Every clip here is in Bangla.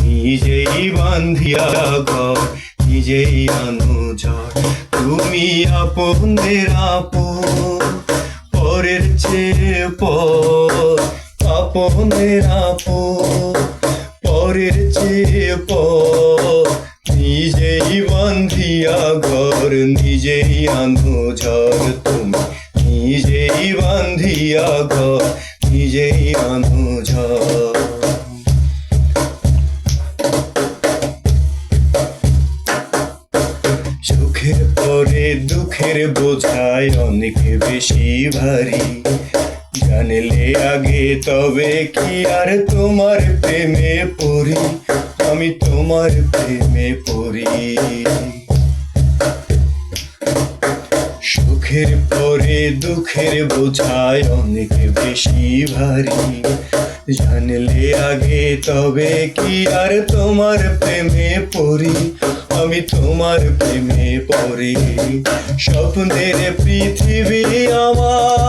নিজেই বান্ধিয়া ঘর নিজেই আনো ঝড়। তুমি আপনের আপন, পরের চেয়ে পর, আপনের আপন পরের চেয়ে পর। নিজেই বান্ধিয়া ঘর নিজেই আনো ঝড়। তুমি নিজেই বান্ধিয়া ঘর নিজেই আনো ঝড়। সুখের পরে দুঃখের বোঝায় অনেক বেশি ভারী। জানলে আগে তবে কি আর তোমার প্রেমে পড়ি, আমি তোমার প্রেমে পড়ি। সুখের পরে দুঃখের বোঝায় অনেক বেশি ভারী। জানলে আগে তবে কি আর তোমার প্রেমে পড়ি, আমি তোমার প্রেমে পড়ি। স্বপ্নের পৃথিবী আমার,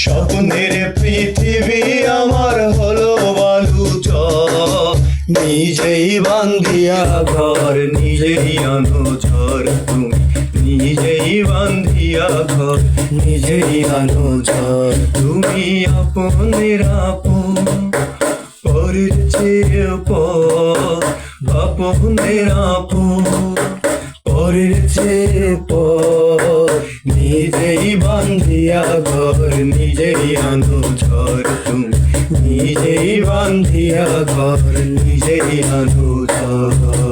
স্বপ্নের পৃথিবী আমার হলো বালুচর। নিজেই বান্ধিয়া ঘর নিজেই আনো ঝড়। তুমি নিজেই বান্ধিয়া ঘর নিজেই আনো ঝড়। তুমি আপনের আপন, পরের চেয়ে পর, আপনের আপন পরের চেয়ে পর। নিজেই বান্ধিয়া ঘর নিজেই আনো ঝড়। তুমি নিজেই বান্ধিয়া ঘর নিজেই আনো ঝড়।